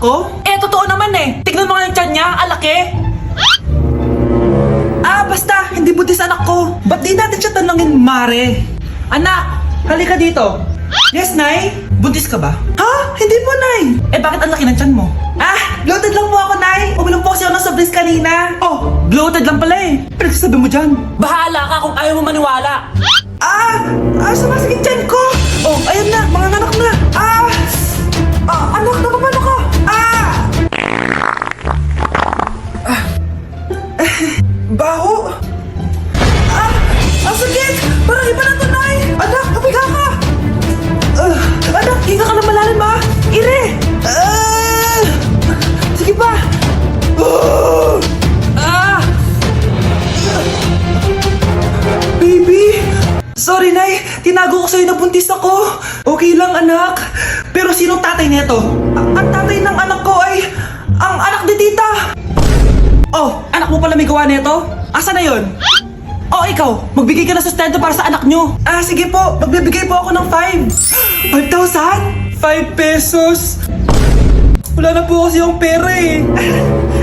ko? Eh, totoo naman eh. Tignan mo nga yung tiyan niya, alaki. Basta, hindi buntis anak ko. Ba't di natin siya tanungin, Mare? Anak, halika dito. Yes, Nay? Buntis ka ba? Ha? Hindi po, Nay. Eh, bakit ang laki ng tiyan mo? Bloated lang po ako, Nay. Uminom po kasi ako ng sobris kanina. Oh, bloated lang pala eh. Pinagsasabi mo dyan. Bahala ka kung ayaw mo maniwala. Sumasakit tiyan ko. Oh, ayun na, mga anak na. Anak, napapano ka? Baho. Ang sakit. Parang iba na to, Nay. Anak, kapiga ka. Anak, hinga ka na malalim, ha? Ire. Sige pa. Baby. Sorry, Nay. Tinago ko sa'yo na buntis ako. Okay lang, anak. Pero sinong tatay nito? Ang tatay ng anak ko ay ang anak ni tita. Oh, anak mo pala may gawa nito? Asa na yun? Oh, ikaw, magbigay ka ng sustento para sa anak nyo. Sige po, magbibigay po ako ng 5,000? 5 pesos? Wala na po kasi yung pera eh.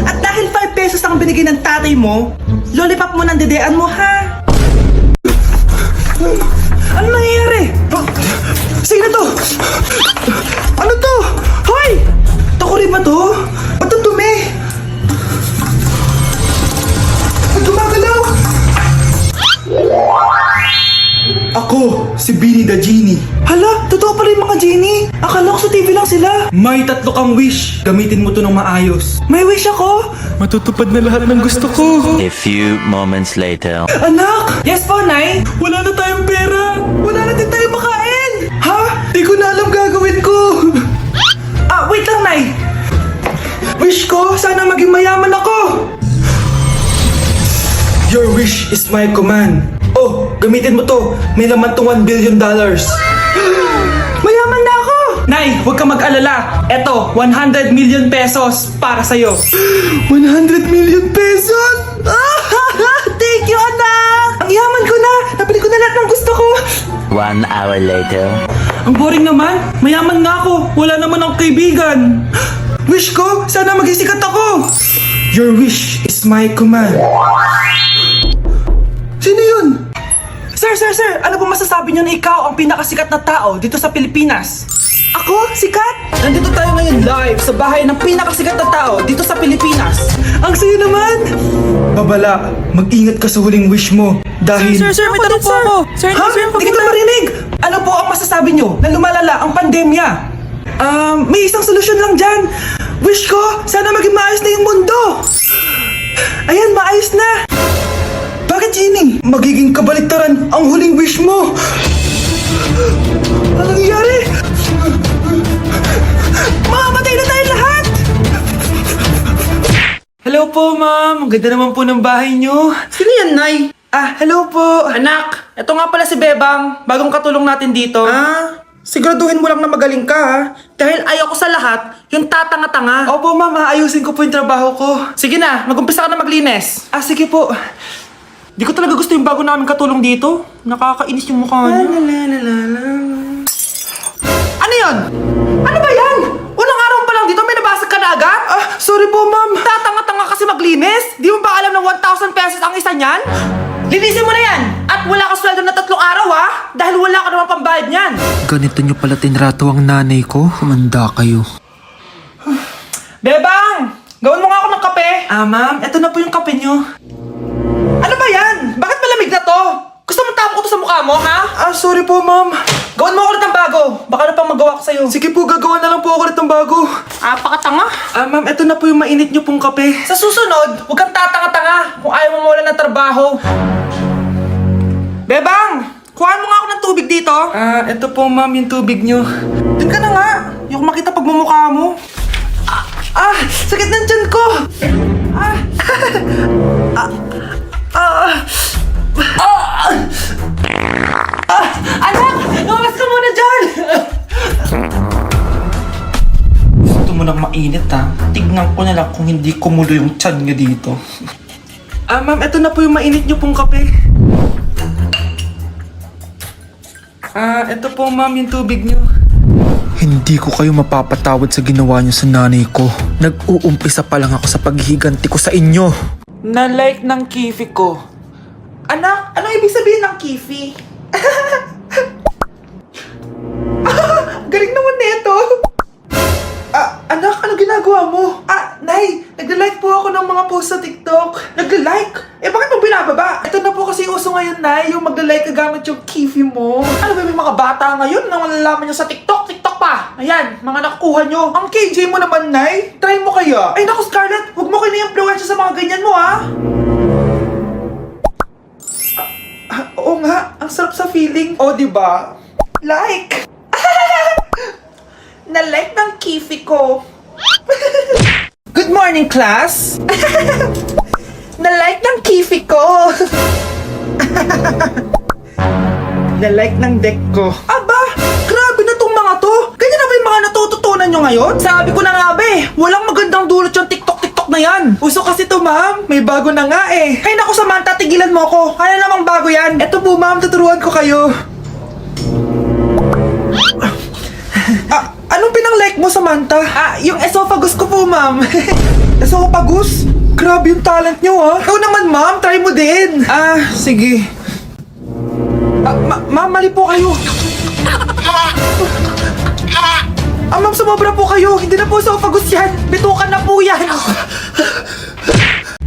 At dahil 5 pesos ang binigay ng tatay mo, lollipop mo ng dedean mo, ha? Ano nangyayari? Sige na to! Ano to? Hoy! Takuri ba to? Ba't ang dumi? Gumagalaw! Ako, si Beanie the Genie. Hala, totoo pala yung mga genie. Akala ko sa TV lang sila. May 3 kang wish. Gamitin mo to ng maayos. May wish ako? Matutupad na lahat ng gusto ko. A few moments later. Anak! Yes po, Nay? Wala na tayong pera. Wala na din tayong makain. Ha? Di ko na alam gagawin ko. Wait lang, Nay. Wish ko, sana maging mayaman ako. Your wish is my command. Oh, gamitin mo to. May laman tong $1 billion. Mayaman na ako! Nay, huwag ka mag-alala. Eto, 100 million pesos para sa'yo. 100 million pesos? Thank you, anak! Ang yaman ko na! Nabili ko na lahat ng gusto ko. 1 hour later. Ang boring naman. Mayaman nga ako. Wala naman akong kaibigan. Wish ko, sana maging sikat ako. Your wish is my command. Sino yun? Sir! Ano po masasabi niyo na ikaw ang pinakasikat na tao dito sa Pilipinas? Ako? Sikat? Nandito tayo ngayon live sa bahay ng pinakasikat na tao dito sa Pilipinas. Ang sayo naman! Babala, mag-ingat ka sa huling wish mo dahil... Sir, may tanong po ako. Sir, Hindi kita marinig! Ano po ang masasabi niyo na lumalala ang pandemya? May isang solusyon lang dyan. Wish ko, sana maging maayos na yung mundo. Ayan, maayos na. Bakit, Genie? Magiging kabaliktaran ang huling wish mo. Anong nangyari? Mamamatay na tayo lahat! Hello po, ma'am. Ang ganda naman po ng bahay niyo. Sino yan, Nay? Hello po. Anak, ito nga pala si Bebang. Bagong katulong natin dito. Siguraduhin mo lang na magaling ka, ha? Dahil ayoko sa lahat, yung tatanga-tanga. Opo, ma'am. Ayusin ko po yung trabaho ko. Sige na, mag-umpisa ka na maglinis. Sige po. Di ko talaga gusto yung bago namin katulong dito. Nakakainis yung mukha niya. Ano yun? Ano ba yan? Unang araw pa lang dito, may nabasag ka na agad? Sorry po, ma'am. Tatanga-tanga kasi maglinis? Di mo ba alam na 1,000 pesos ang isa niyan? Linisin mo na yan! At wala ka sweldo na 3 araw, ha? Dahil wala ka naman pambayad niyan. Ganito nyo pala tinrato ang nanay ko? Humanda kayo. Bebang! Gawin mo nga ako ng kape. Ma'am, eto na po yung kape nyo. Ano ba yan? Bakit malamig na to? Gusto mong tapo ko to sa mukha mo, ha? Sorry po, ma'am. Gawin mo ako ulit ng bago. Baka na pang magawa ko sa'yo. Sige po, gagawa na lang po ako ulit ng bago. Pakatanga. Ma'am, eto na po yung mainit nyo pong kape. Sa susunod, huwag kang tatanga-tanga kung ayaw mo mawalan ng trabaho. Bebang! Kuhaan mo nga ako ng tubig dito. Eto po, ma'am, yung tubig nyo. Doon ka na nga. Yung makita pagmumukha mo. Sakit ng tiyan ko. Anak! Lumabas ka muna dyan! Gusto mo nang mainit, ha? Tignan ko na lang kung hindi kumulo yung tiyan nyo dito. Ma'am, eto na po yung mainit nyo pong kape. Eto po, ma'am, yung tubig nyo. Hindi ko kayo mapapatawad sa ginawa niyo sa nanay ko. Nag-uumpisa pa lang ako sa paghihiganti ko sa inyo. Na-like ng kifi ko. Anak, ano ibig sabihin ng kifi? Galing naman nito. Anak, ano ginagawa mo? Nay, nagla-like po ako ng mga post sa TikTok. Nagla-like? Bakit mo binababa? Ito na po kasi uso ngayon, Nay, yung magla-like gamit yung kifi mo. Ano ba, may mga bata ngayon na malalaman nyo sa TikTok? TikTok pa! Ayan, mga nakukuha nyo. Ang KJ mo naman, Nay. Try mo kaya? Ay, naku, Scarlett, huwag mo kayo na-influensya sa mga ganyan mo, ha? Oo nga, ang sarap sa feeling. O, diba? Like! Na-like ng kifi ko. Good morning, class! Na-like ng kifi ko. Na-like ng deck ko. Aba! Grabe na tong mga to! Ganyan na ba yung mga natututunan nyo ngayon? Sabi ko na nga ba walang magandang dulot yung TikTok na yan. Uso kasi to, ma'am. May bago na nga eh. Ay naku, Samantha, tigilan mo ako. Ano namang bago yan? Eto po, ma'am, tuturuan ko kayo. Anong pinang-like mo, Samantha? Yung esophagus ko po, ma'am. Esophagus? Grabe yung talent nyo, ha? Ikaw naman, ma'am. Try mo din. Sige. Ma'am, mali po kayo. Ma'am, sumobra po kayo. Hindi na po esophagus yan. Bitukan na po yan.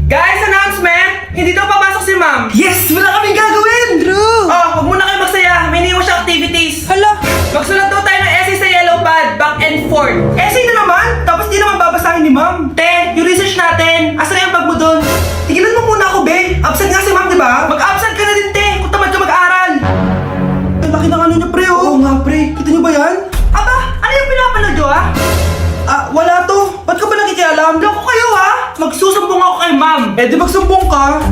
Guys, announcement! Hindi daw papasok si ma'am. Yes! Wala kaming gagawin! True! Huwag muna kayo magsaya. May iniwan siya activities. Hala! Magsulat daw tayo ng essay sa yellow pad, back and forth. Essay na naman? Tapos di naman babasahin ni ma'am. Te, yung research natin. Asa na yung bag mo dun? Tigilan mo muna ako, be. Absent nga si ma'am, di ba? Mag-absent ka na din, te. Kung tamad ka mag-aral. Ay, laki ng ano niya, pre, oh. Oo nga, pre. Kita niyo ba yan? Aba, ano yung pinapanood nyo, ha? Wala to. Ba't ka ba nakikialam? Loko kayo, ha? Magsusumbong ako kay ma'am. Di magsumbong ka.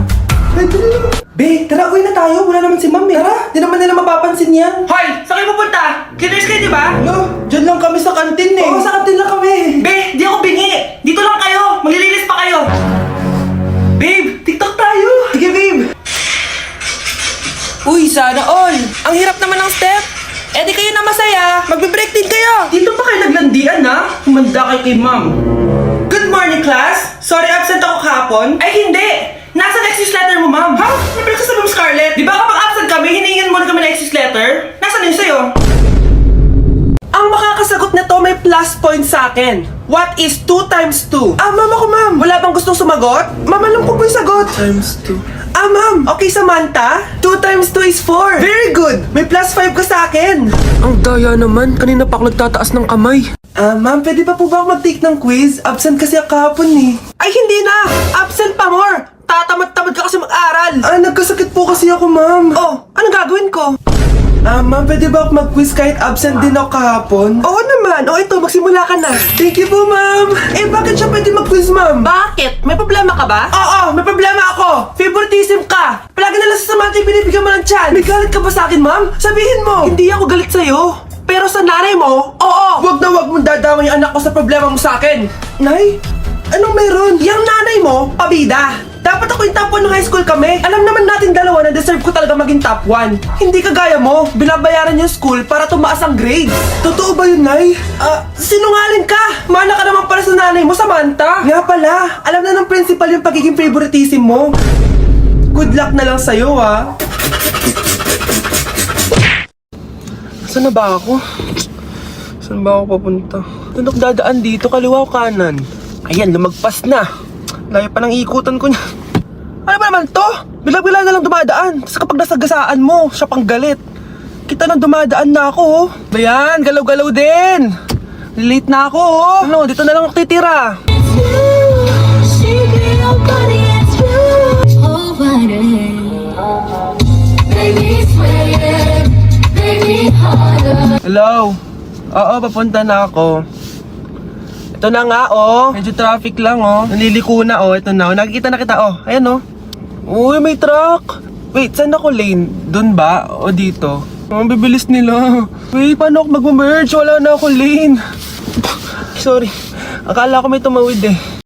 Be, tara, uwi na tayo. Wala naman si ma'am, eh. Tara, di naman nila mapapansin yan. Hoy, saan kayo pupunta? Kinners kayo, di ba? Dyan lang kami sa kantin, eh. Oo, sa kantin lang kami. Be, di ako bingi. Dito lang kayo. Maglilinis pa kayo. Babe, TikTok tayo. Sige, babe. Uy, sana all. Ang hirap naman ng step. Di kayo na masaya. Magbe-break din kayo. Dito pa kayo naglandian, ha? Humanda kayo kay ma'am. Good morning, class. Sorry, absent ako kahapon. Ay, hindi. Nasa excuse letter mo, ma'am. Ha? May pinagsasabi mo, Scarlett. Di ba kapag absent kami, hinihingan mo na kami ng excuse letter? Nasaan yun sa'yo? Ang makakasagot nito may plus point sa akin. What is 2 times 2? Ma'am ako, ma'am. Wala bang gustong sumagot? Ma'am, alam ko po yung sagot. Times 2. Ma'am. Okay, Samantha. 2 times 2 is 4. Very good. May plus 5 ka sa akin. Ang daya naman, kanina pa ako nagtataas ng kamay. Ma'am, pwede pa po ba ako mag-take ng quiz? Absent kasi ako kahapon eh. Ay, hindi na! Absent pa more! Tatamad-tamad ka kasi mag-aral! Nagkasakit po kasi ako, ma'am. Oh, anong gagawin ko? Ma'am, pwede ba ako mag-quiz kahit absent din ako kahapon? Oo naman. Ito, magsimula ka na. Thank you po, ma'am. Bakit siya pwede mag-quiz, ma'am? Bakit? May problema ka ba? Oo, may problema ako. Favoritism ka. Palagi na lang sa Samantha yung binibigyan mo ng chance. May galit ka ba sa akin, ma'am? Sabihin mo. Hindi ako galit sa'yo. Pero sa nanay mo, oo. Wag na wag mong dadama yung anak ko sa problema mo sa akin. Nay, anong meron? Yung nanay mo, pabida. Dapat ako yung top 1 ng high school kami. Alam naman natin dalawa na deserve ko talaga maging top 1. Hindi kagaya mo, binabayaran yung school para tumaas ang grades. Totoo ba yun, Nay? Sinungaling ka! Mana ka naman para sa nanay mo, Samantha. Nga pala, alam na ng principal yung pagiging favoritism mo. Good luck na lang sa'yo, ha? Saan na ba ako? Saan ba ako papunta? Doon ako dadaan dito, kaliwa o kanan? Ayan, lumagpas na. Layo pa ng ikutan ko niya. Ano ba naman to? Bila-bila na lang dumadaan. Tapos kapag nasagasaan mo, siya pang galit. Kita nang dumadaan na ako, oh. Bayan, galaw-galaw din. Late na ako, oh. Ano, dito na lang ako titira. Hello? Oo, papunta na ako. Ito na nga, oh. Medyo traffic lang, oh. Naliliko na, oh. Ito na, oh. Nakikita na kita, oh. Ayan, oh. Uy, may truck. Wait, saan ako lane? Doon ba? O dito? Ang bibilis nila. Wait, paano ako mag-merge? Wala na ako lane. Sorry. Akala ko may tumawid, eh.